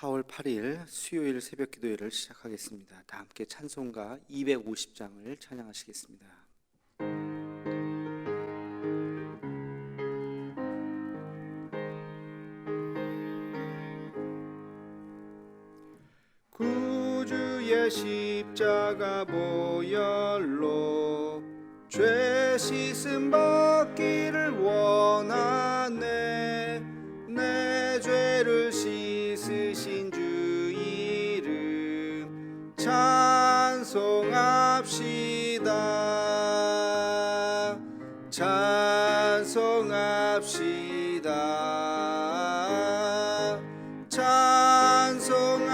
4월 8일 수요일 새벽 기도회를 시작하겠습니다. 다 함께 찬송가 250장을 찬양하시겠습니다. 구주의 십자가 보혈로 죄 씻음 받기를 원하네. 내 죄를 씻으신 주 이름 찬송합시다. 찬송합시다. 찬송합시다.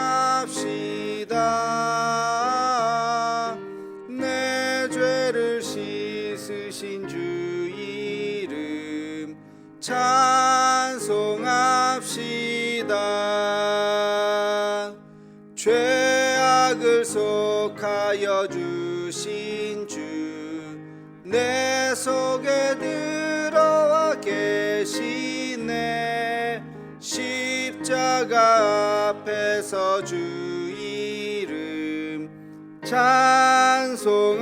내 죄를 씻으신 주 이름 찬송합시다. 죄악을 속하여 주신 주 내 속에 들어와 계시네. 십자가 앞에서 주 이름 찬송합시다.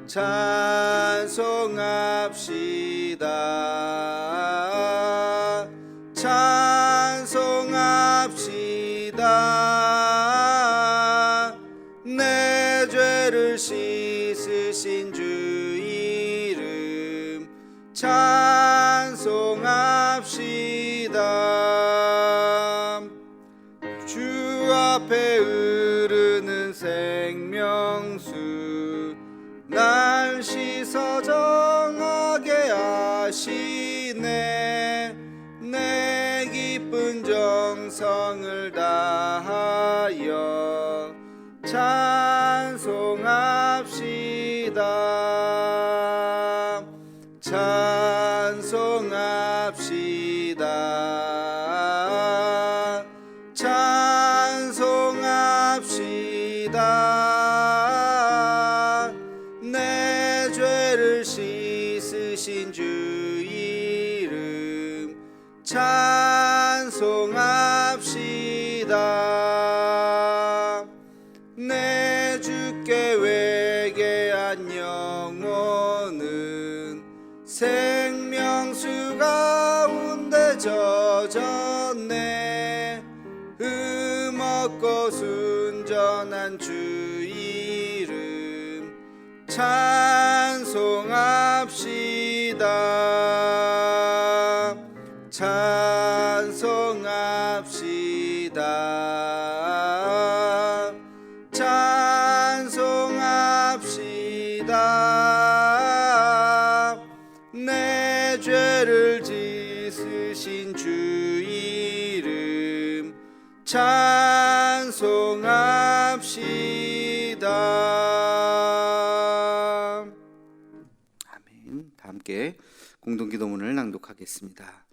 찬송합시다. 찬송합시다. 내 죄를 씻으신 주 이름 찬송합시다. 주 앞에 흐르는 생명수 날 씻어 정하게 하시네. 내 기쁜 정성을 다하여 찬송합시다. 찬송합시다. 찬송합시다. 내 죄를 씻으신 주 이름 찬송합시다. 내 주께 회개한 영혼은 생명수 가운데 젖었네. 흠없고 순전한 주 이름 찬송합시다. 찬송합시다. 찬송합시다. 내 죄를 씻으신 주 이름 찬송합시다. 아멘. 다 함께 공동기도문을 낭독하겠습니다.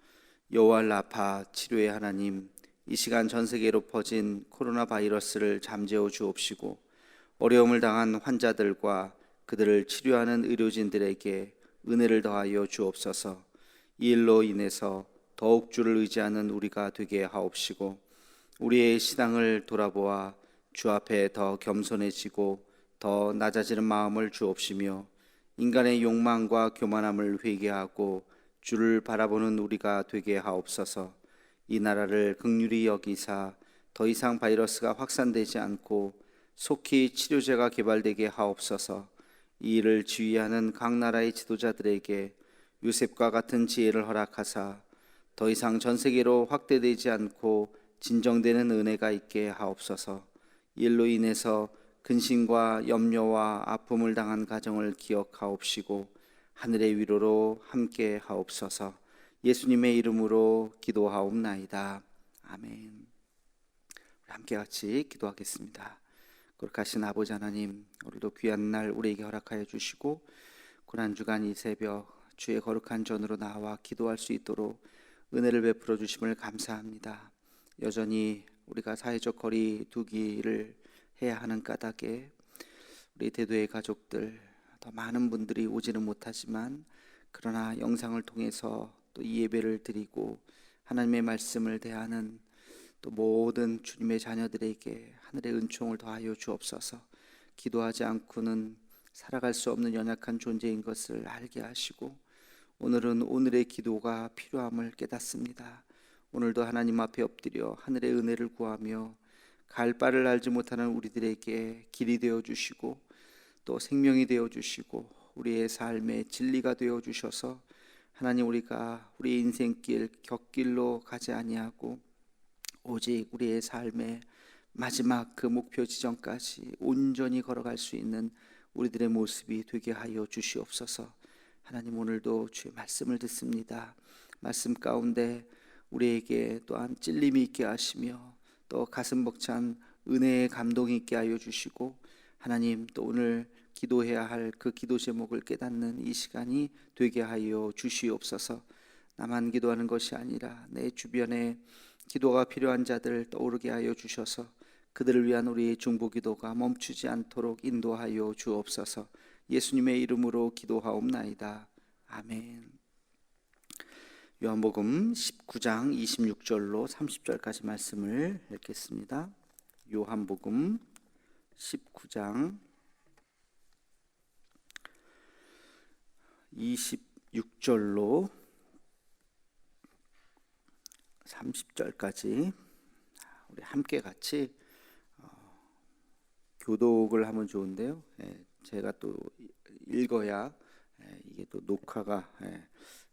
여호와 라파 치료의 하나님, 이 시간 전 세계로 퍼진 코로나 바이러스를 잠재워 주옵시고 어려움을 당한 환자들과 그들을 치료하는 의료진들에게 은혜를 더하여 주옵소서. 이 일로 인해서 더욱 주를 의지하는 우리가 되게 하옵시고 우리의 신앙을 돌아보아 주 앞에 더 겸손해지고 더 낮아지는 마음을 주옵시며 인간의 욕망과 교만함을 회개하고 주를 바라보는 우리가 되게 하옵소서. 이 나라를 긍휼히 여기사 더 이상 바이러스가 확산되지 않고 속히 치료제가 개발되게 하옵소서. 이 일을 지휘하는 각 나라의 지도자들에게 요셉과 같은 지혜를 허락하사 더 이상 전 세계로 확대되지 않고 진정되는 은혜가 있게 하옵소서. 이 일로 인해서 근심과 염려와 아픔을 당한 가정을 기억하옵시고 하늘의 위로로 함께 하옵소서. 예수님의 이름으로 기도하옵나이다. 아멘. 함께 같이 기도하겠습니다. 거룩하신 아버지 하나님, 오늘도 귀한 날 우리에게 허락하여 주시고 고난주간 이 새벽 주의 거룩한 전으로 나와 기도할 수 있도록 은혜를 베풀어 주심을 감사합니다. 여전히 우리가 사회적 거리 두기를 해야 하는 까닭에 우리 대도의 가족들, 더 많은 분들이 오지는 못하지만 그러나 영상을 통해서 또 이 예배를 드리고 하나님의 말씀을 대하는 또 모든 주님의 자녀들에게 하늘의 은총을 더하여 주옵소서. 기도하지 않고는 살아갈 수 없는 연약한 존재인 것을 알게 하시고 오늘은 오늘의 기도가 필요함을 깨닫습니다. 오늘도 하나님 앞에 엎드려 하늘의 은혜를 구하며 갈 바를 알지 못하는 우리들에게 길이 되어 주시고 또 생명이 되어 주시고 우리의 삶의 진리가 되어 주셔서 하나님, 우리가 우리 인생길 곁길로 가지 아니하고 오직 우리의 삶의 마지막 그 목표 지점까지 온전히 걸어갈 수 있는 우리들의 모습이 되게 하여 주시옵소서. 하나님, 오늘도 주의 말씀을 듣습니다. 말씀 가운데 우리에게 또한 찔림이 있게 하시며 또 가슴 벅찬 은혜의 감동이 있게 하여 주시고 하나님, 또 오늘 기도해야 할 그 기도 제목을 깨닫는 이 시간이 되게 하여 주시옵소서. 나만 기도하는 것이 아니라 내 주변에 기도가 필요한 자들 떠오르게 하여 주셔서 그들을 위한 우리의 중보기도가 멈추지 않도록 인도하여 주옵소서. 예수님의 이름으로 기도하옵나이다. 아멘. 요한복음 19장 26절로 30절까지 말씀을 읽겠습니다. 요한복음 19장 26절로 30절까지 우리 함께 같이 교독을 하면 좋은데요. 제가 또 읽어야 이게 또 녹화가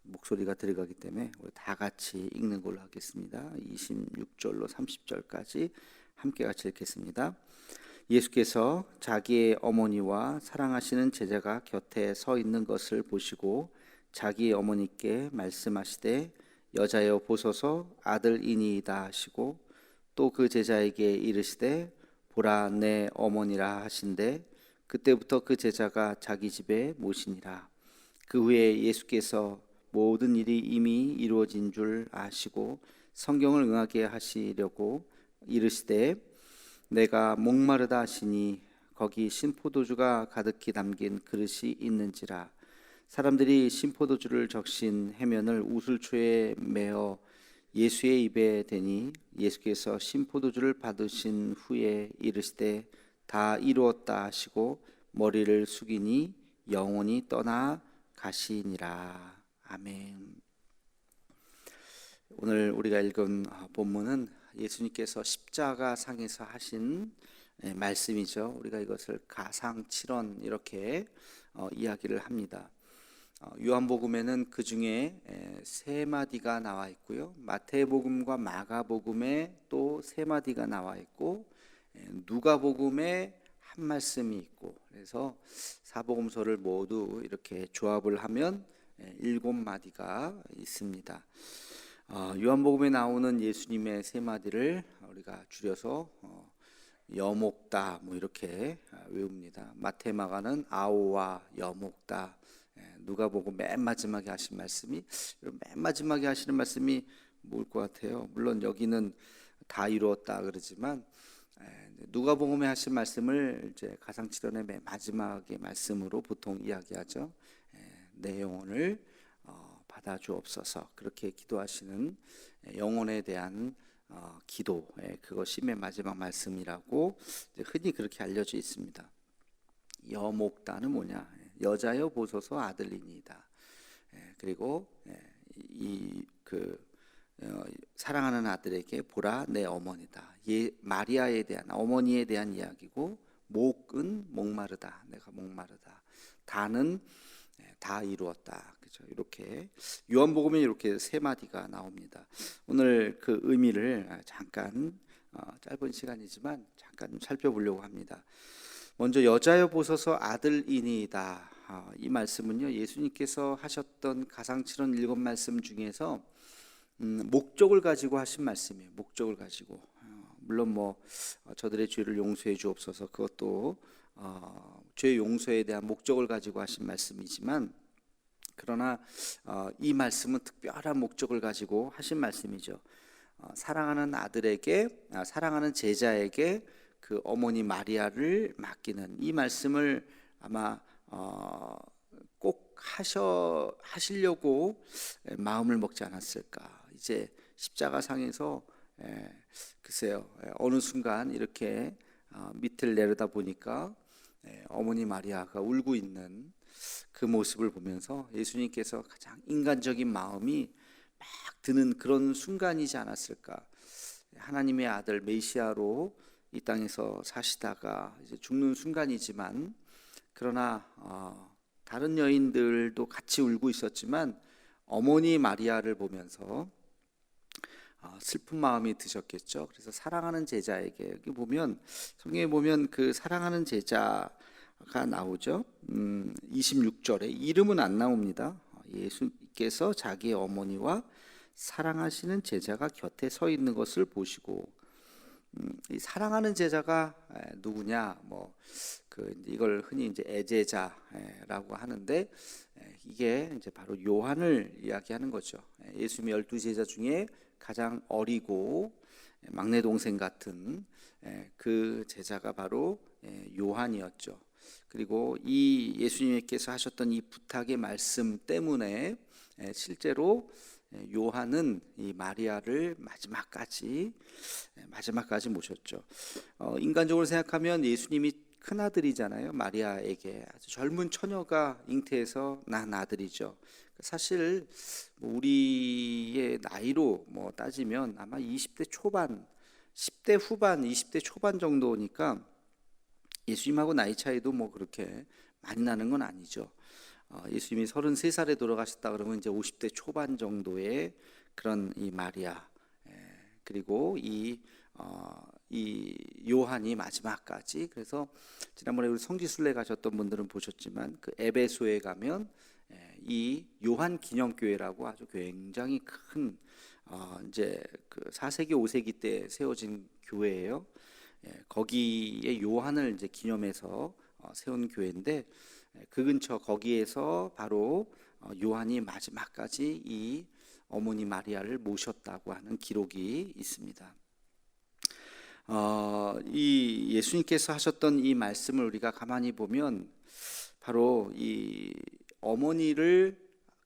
목소리가 들어가기 때문에 우리 다 같이 읽는 걸로 하겠습니다. 26절로 30절까지 함께 같이 읽겠습니다. 예수께서 자기의 어머니와 사랑하시는 제자가 곁에 서 있는 것을 보시고 자기의 어머니께 말씀하시되 여자여 보소서 아들이니이다 하시고 또 그 제자에게 이르시되 보라 내 어머니라 하신대 그때부터 그 제자가 자기 집에 모시니라. 그 후에 예수께서 모든 일이 이미 이루어진 줄 아시고 성경을 응하게 하시려고 이르시되 내가 목마르다 하시니 거기 신포도주가 가득히 담긴 그릇이 있는지라. 사람들이 신포도주를 적신 해면을 우슬초에 메어 예수의 입에 대니 예수께서 신포도주를 받으신 후에 이르시되 다 이루었다 하시고 머리를 숙이니 영혼이 떠나 가시니라. 아멘. 오늘 우리가 읽은 본문은 예수님께서 십자가상에서 하신 말씀이죠. 우리가 이것을 가상칠언 이렇게 이야기를 합니다. 요한복음에는 그 중에 세 마디가 나와 있고요. 마태복음과 마가복음에 또 세 마디가 나와 있고 누가복음에 한 말씀이 있고 그래서 사복음서를 모두 이렇게 조합을 하면 7마디가 있습니다. 요한복음에 나오는 예수님의 세 마디를 우리가 줄여서 여목다 뭐 이렇게 외웁니다. 마태 마가는 아오와 여목다. 누가복음 맨 마지막에 하신 말씀이 맨 마지막에 하시는 말씀이 뭘 것 같아요? 물론 여기는 다 이루었다 그러지만 누가복음에 하신 말씀을 이제 가상칠언의 맨 마지막의 말씀으로 보통 이야기하죠. 내 영혼을 받아 주옵소서. 그렇게 기도하시는 영혼에 대한 기도, 그것이 맨 마지막 말씀이라고 흔히 그렇게 알려져 있습니다. 여목다는 뭐냐? 여자여 보소서 아들이니이다. 그리고 사랑하는 아들에게 보라 내 어머니다. 마리아에 대한 어머니에 대한 이야기고 목은 목마르다. 내가 목마르다. 다는 다 이루었다. 그렇죠? 이렇게 요한복음에 이렇게 세 마디가 나옵니다. 오늘 그 의미를 잠깐 짧은 시간이지만 잠깐 살펴보려고 합니다. 먼저 여자여 보소서 아들이니이다. 이 말씀은요 예수님께서 하셨던 가상칠언 7말씀 중에서 목적을 가지고 하신 말씀이에요. 목적을 가지고 물론 뭐 저들의 죄를 용서해 주옵소서 그것도 죄 용서에 대한 목적을 가지고 하신 말씀이지만 그러나 이 말씀은 특별한 목적을 가지고 하신 말씀이죠. 사랑하는 아들에게 사랑하는 제자에게 그 어머니 마리아를 맡기는 이 말씀을 아마 꼭 하시려고 마음을 먹지 않았을까. 이제 십자가상에서 글쎄요, 어느 순간 이렇게 밑을 내려다 보니까 어머니 마리아가 울고 있는 그 모습을 보면서 예수님께서 가장 인간적인 마음이 막 드는 그런 순간이지 않았을까. 하나님의 아들 메시아로 이 땅에서 사시다가 이제 죽는 순간이지만, 그러나 다른 여인들도 같이 울고 있었지만 어머니 마리아를 보면서 슬픈 마음이 드셨겠죠. 그래서 사랑하는 제자에게, 여기 보면 성경에 보면 그 사랑하는 제자가 나오죠. 26절에 이름은 안 나옵니다. 예수께서 자기의 어머니와 사랑하시는 제자가 곁에 서 있는 것을 보시고, 이 사랑하는 제자가 누구냐? 이걸 흔히 이제 애제자라고 하는데, 이게 이제 바로 요한을 이야기하는 거죠. 예수님의 12제자 중에 가장 어리고 막내 동생 같은 그 제자가 바로 요한이었죠. 그리고 이 예수님께서 하셨던 이 부탁의 말씀 때문에 실제로 요한은 이 마리아를 마지막까지 모셨죠. 인간적으로 생각하면 예수님이 큰 아들이잖아요. 마리아에게 아주 젊은 처녀가 잉태해서 낳은 아들이죠. 사실 우리의 나이로 따지면 아마 20대 초반, 10대 후반, 20대 초반 정도니까 예수님하고 나이 차이도 그렇게 많이 나는 건 아니죠. 예수님이 33살에 돌아가셨다 그러면 이제 50대 초반 정도의 그런 이 마리아, 그리고 이 요한이 마지막까지. 그래서 지난번에 우리 성지순례 가셨던 분들은 보셨지만 그 에베소에 가면 이 요한 기념교회라고 아주 굉장히 큰 이제 그 4세기 5세기 때 세워진 교회예요. 거기에 요한을 이제 기념해서 세운 교회인데, 그 근처 거기에서 바로 요한이 마지막까지 이 어머니 마리아를 모셨다고 하는 기록이 있습니다. 이 예수님께서 하셨던 이 말씀을 우리가 가만히 보면 바로 이 어머니를,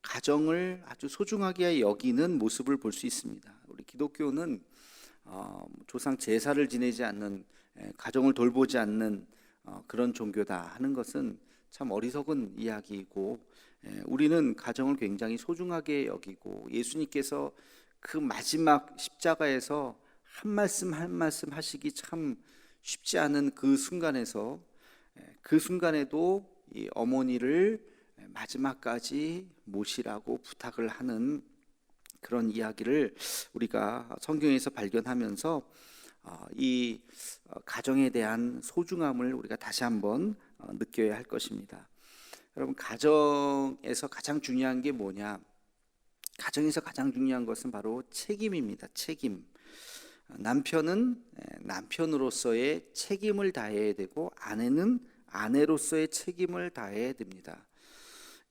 가정을 아주 소중하게 여기는 모습을 볼 수 있습니다. 우리 기독교는 조상 제사를 지내지 않는, 가정을 돌보지 않는 그런 종교다 하는 것은 참 어리석은 이야기이고, 우리는 가정을 굉장히 소중하게 여기고, 예수님께서 그 마지막 십자가에서 한 말씀 한 말씀 하시기 참 쉽지 않은 그 순간에서, 그 순간에도 이 어머니를 마지막까지 모시라고 부탁을 하는 그런 이야기를 우리가 성경에서 발견하면서 이 가정에 대한 소중함을 우리가 다시 한번 느껴야 할 것입니다. 여러분, 가정에서 가장 중요한 게 뭐냐? 가정에서 가장 중요한 것은 바로 책임입니다. 책임. 남편은 남편으로서의 책임을 다해야 되고, 아내는 아내로서의 책임을 다해야 됩니다.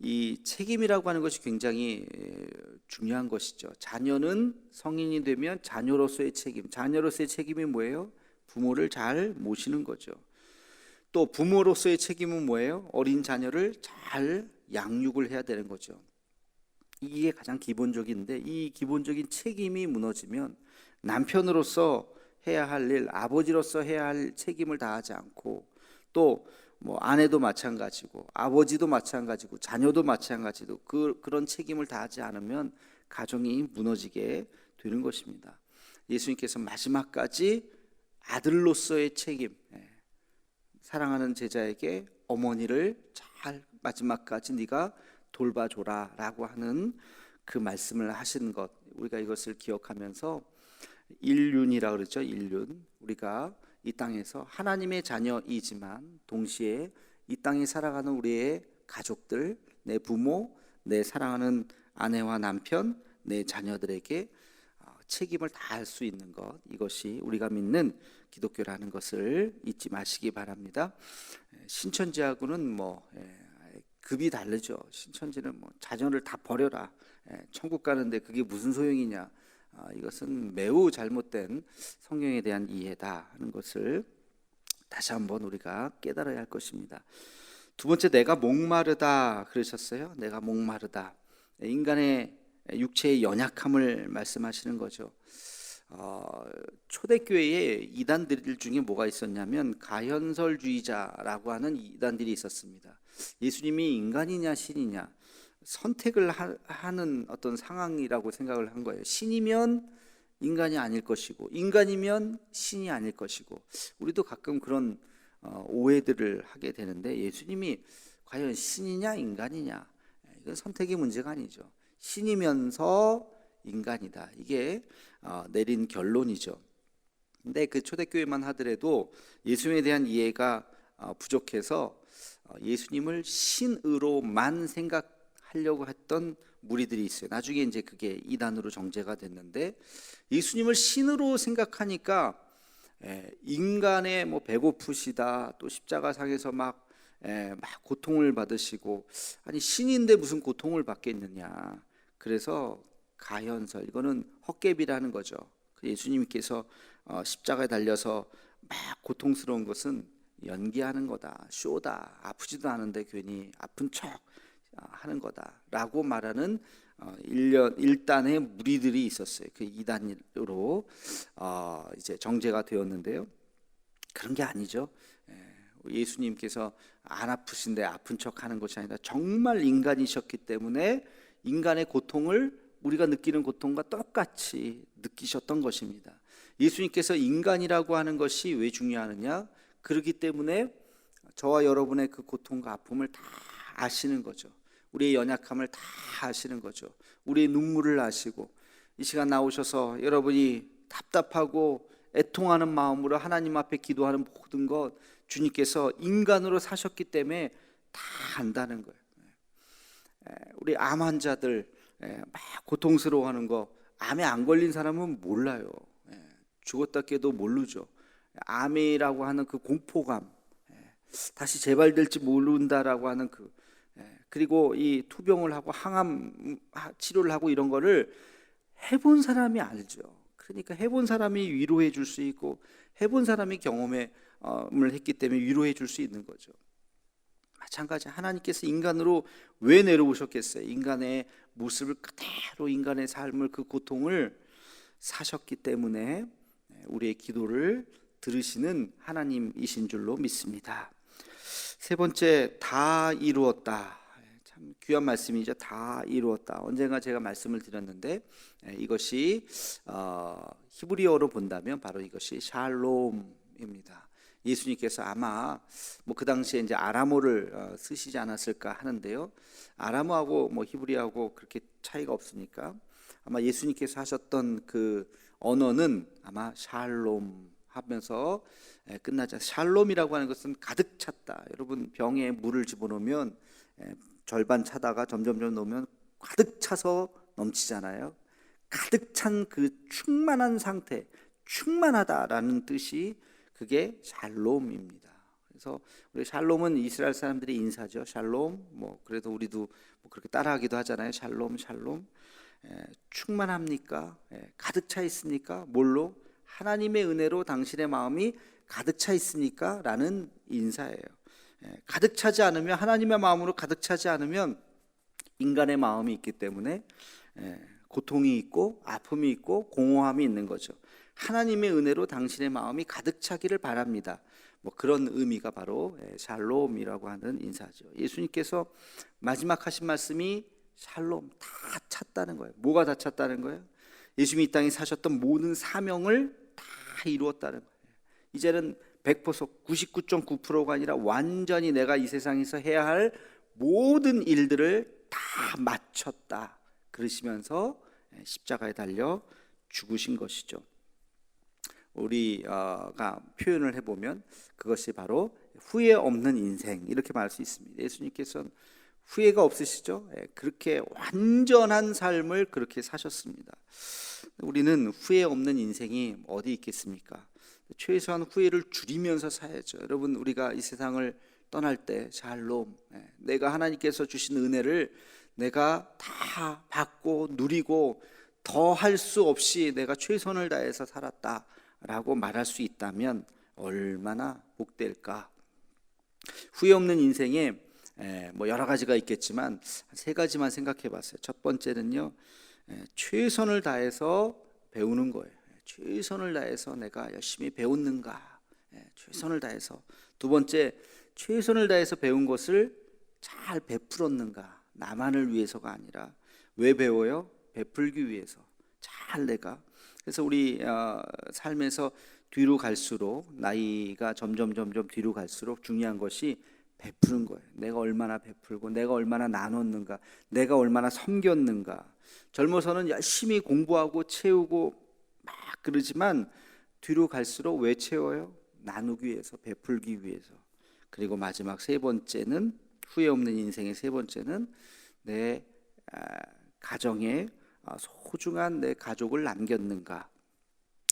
이 책임이라고 하는 것이 굉장히 중요한 것이죠. 자녀는 성인이 되면 자녀로서의 책임, 자녀로서의 책임이 뭐예요? 부모를 잘 모시는 거죠. 또 부모로서의 책임은 뭐예요? 어린 자녀를 잘 양육을 해야 되는 거죠. 이게 가장 기본적인데, 이 기본적인 책임이 무너지면 남편으로서 해야 할 일, 아버지로서 해야 할 책임을 다하지 않고, 또 아내도 마찬가지고, 아버지도 마찬가지고, 자녀도 마찬가지고, 그런 책임을 다하지 않으면 가정이 무너지게 되는 것입니다. 예수님께서 마지막까지 아들로서의 책임, 사랑하는 제자에게 어머니를 잘 마지막까지 네가 돌봐줘라 라고 하는 그 말씀을 하신 것, 우리가 이것을 기억하면서 인륜이라 그러죠. 인륜. 우리가 이 땅에서 하나님의 자녀이지만 동시에 이 땅에 살아가는 우리의 가족들, 내 부모, 내 사랑하는 아내와 남편, 내 자녀들에게 책임을 다할 수 있는 것, 이것이 우리가 믿는 기독교라는 것을 잊지 마시기 바랍니다. 신천지하고는 급이 다르죠. 신천지는 자녀를 다 버려라, 천국 가는데 그게 무슨 소용이냐, 이것은 매우 잘못된 성경에 대한 이해다 하는 것을 다시 한번 우리가 깨달아야 할 것입니다. 두 번째, 내가 목마르다 그러셨어요. 내가 목마르다. 인간의 육체의 연약함을 말씀하시는 거죠. 초대교회에 이단들 중에 뭐가 있었냐면 가현설주의자라고 하는 이단들이 있었습니다. 예수님이 인간이냐 신이냐 선택을 하는 어떤 상황이라고 생각을 한 거예요. 신이면 인간이 아닐 것이고 인간이면 신이 아닐 것이고, 우리도 가끔 그런 오해들을 하게 되는데, 예수님이 과연 신이냐 인간이냐, 이건 선택의 문제가 아니죠. 신이면서 인간이다, 이게 내린 결론이죠. 근데 그 초대교회만 하더라도 예수님에 대한 이해가 부족해서 예수님을 신으로만 생각하려고 했던 무리들이 있어요. 나중에 이제 그게 이단으로 정죄가 됐는데, 예수님을 신으로 생각하니까 인간의 뭐 배고프시다, 또 십자가상에서 막 고통을 받으시고, 아니 신인데 무슨 고통을 받겠느냐. 그래서 가현설, 이거는 헛개비라는 거죠. 예수님께서 십자가에 달려서 막 고통스러운 것은 연기하는 거다, 쇼다, 아프지도 않은데 괜히 아픈 척 하는 거다라고 말하는 일단의 무리들이 있었어요. 그 이단으로 이제 정죄가 되었는데요. 그런 게 아니죠. 예수님께서 안 아프신데 아픈 척 하는 것이 아니라 정말 인간이셨기 때문에 인간의 고통을 우리가 느끼는 고통과 똑같이 느끼셨던 것입니다. 예수님께서 인간이라고 하는 것이 왜 중요하느냐? 그렇기 때문에 저와 여러분의 그 고통과 아픔을 다 아시는 거죠. 우리의 연약함을 다 아시는 거죠. 우리의 눈물을 아시고, 이 시간 나오셔서 여러분이 답답하고 애통하는 마음으로 하나님 앞에 기도하는 모든 것, 주님께서 인간으로 사셨기 때문에 다 안다는 거예요. 우리 암 환자들 막 고통스러워하는 거, 암에 안 걸린 사람은 몰라요. 죽었다 깨도 모르죠. 암이라고 하는 그 공포감, 다시 재발될지 모른다라고 하는 그리고 이 투병을 하고 항암 치료를 하고 이런 거를 해본 사람이 알죠. 그러니까 해본 사람이 위로해 줄 수 있고, 해본 사람이 경험을 했기 때문에 위로해 줄 수 있는 거죠. 마찬가지, 하나님께서 인간으로 왜 내려오셨겠어요? 인간의 모습을 그대로, 인간의 삶을, 그 고통을 사셨기 때문에 우리의 기도를 들으시는 하나님이신 줄로 믿습니다. 세 번째, 다 이루었다. 참 귀한 말씀이죠. 다 이루었다. 언젠가 제가 말씀을 드렸는데, 이것이 히브리어로 본다면 바로 이것이 샬롬입니다. 예수님께서 아마 뭐 그 당시에 이제 아람어를 쓰시지 않았을까 하는데요. 아람어하고 뭐 히브리어하고 그렇게 차이가 없으니까 아마 예수님께서 하셨던 그 언어는 아마 샬롬 하면서 끝나지 않습니다. 샬롬이라고 하는 것은 가득 찼다. 여러분, 병에 물을 집어넣으면 절반 차다가 점점점 넣으면 가득 차서 넘치잖아요. 가득 찬 그 충만한 상태, 충만하다라는 뜻이 그게 샬롬입니다. 그래서 우리 샬롬은 이스라엘 사람들의 인사죠. 샬롬. 뭐 그래도 우리도 뭐 그렇게 따라하기도 하잖아요. 샬롬, 샬롬. 충만합니까? 가득 차 있습니까? 뭘로? 하나님의 은혜로 당신의 마음이 가득 차 있습니까? 라는 인사예요. 가득 차지 않으면, 하나님의 마음으로 가득 차지 않으면 인간의 마음이 있기 때문에 고통이 있고 아픔이 있고 공허함이 있는 거죠. 하나님의 은혜로 당신의 마음이 가득 차기를 바랍니다. 뭐 그런 의미가 바로 샬롬이라고 하는 인사죠. 예수님께서 마지막 하신 말씀이 샬롬, 다 찼다는 거예요. 뭐가 다 찼다는 거예요? 예수님이 이 땅에 사셨던 모든 사명을 다 이루었다는 거예요. 이제는 100% 99.9%가 아니라 완전히 내가 이 세상에서 해야 할 모든 일들을 다 마쳤다 그러시면서 십자가에 달려 죽으신 것이죠. 우리가 표현을 해보면 그것이 바로 후회 없는 인생, 이렇게 말할 수 있습니다. 예수님께서는 후회가 없으시죠? 그렇게 완전한 삶을 그렇게 사셨습니다. 우리는 후회 없는 인생이 어디 있겠습니까? 최소한 후회를 줄이면서 살아야죠. 여러분, 우리가 이 세상을 떠날 때 샬롬, 내가 하나님께서 주신 은혜를 내가 다 받고 누리고 더 할 수 없이 내가 최선을 다해서 살았다라고 말할 수 있다면 얼마나 복될까. 후회 없는 인생에 뭐 여러 가지가 있겠지만 세 가지만 생각해 봤어요. 첫 번째는요, 최선을 다해서 배우는 거예요. 최선을 다해서 내가 열심히 배웠는가? 최선을 다해서. 두 번째, 최선을 다해서 배운 것을 잘 베풀었는가? 나만을 위해서가 아니라 왜 배워요? 베풀기 위해서. 잘 내가. 그래서 우리 삶에서 뒤로 갈수록, 나이가 점점 뒤로 갈수록 중요한 것이 베푸는 거예요. 내가 얼마나 베풀고 내가 얼마나 나눴는가, 내가 얼마나 섬겼는가. 젊어서는 열심히 공부하고 채우고 막 그러지만 뒤로 갈수록 왜 채워요? 나누기 위해서, 베풀기 위해서. 그리고 마지막 세 번째는, 후회 없는 인생의 세 번째는 내 가정에 소중한 내 가족을 남겼는가.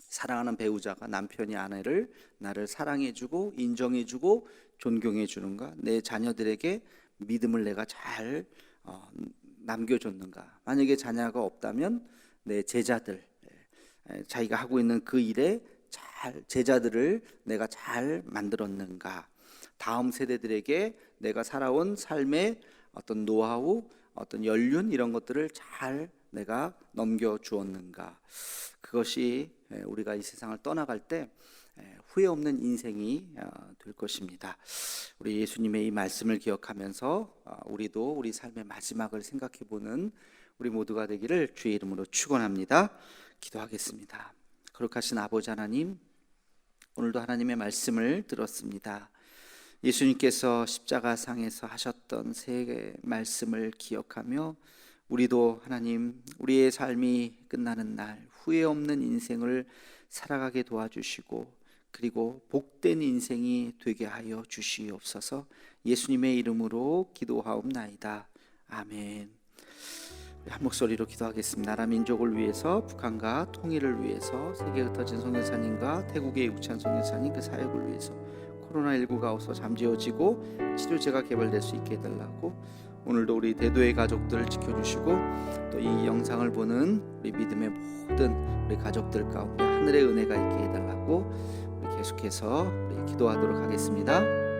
사랑하는 배우자가, 남편이 아내를, 나를 사랑해주고 인정해주고 존경해주는가. 내 자녀들에게 믿음을 내가 잘 남겨줬는가. 만약에 자녀가 없다면 내 제자들, 자기가 하고 있는 그 일에 잘, 제자들을 내가 잘 만들었는가. 다음 세대들에게 내가 살아온 삶의 어떤 노하우, 어떤 연륜, 이런 것들을 잘 내가 넘겨주었는가. 그것이 우리가 이 세상을 떠나갈 때 후회 없는 인생이 될 것입니다. 우리 예수님의 이 말씀을 기억하면서 우리도 우리 삶의 마지막을 생각해보는 우리 모두가 되기를 주의 이름으로 축원합니다. 기도하겠습니다. 거룩하신 아버지 하나님, 오늘도 하나님의 말씀을 들었습니다. 예수님께서 십자가상에서 하셨던 세 말씀을 기억하며 우리도 하나님, 우리의 삶이 끝나는 날 후회 없는 인생을 살아가게 도와주시고, 그리고 복된 인생이 되게 하여 주시옵소서. 예수님의 이름으로 기도하옵나이다. 아멘. 한 목소리로 기도하겠습니다. 나라 민족을 위해서, 북한과 통일을 위해서, 세계에 흩어진 선교사님과 태국의 육찬 선교사님 그 사역을 위해서, 코로나19가 어서 잠재워지고 치료제가 개발될 수 있게 해달라고, 오늘도 우리 대도의 가족들을 지켜주시고 또 이 영상을 보는 우리 믿음의 모든 우리 가족들 가운데 하늘의 은혜가 있게 해달라고 우리 계속해서 우리 기도하도록 하겠습니다.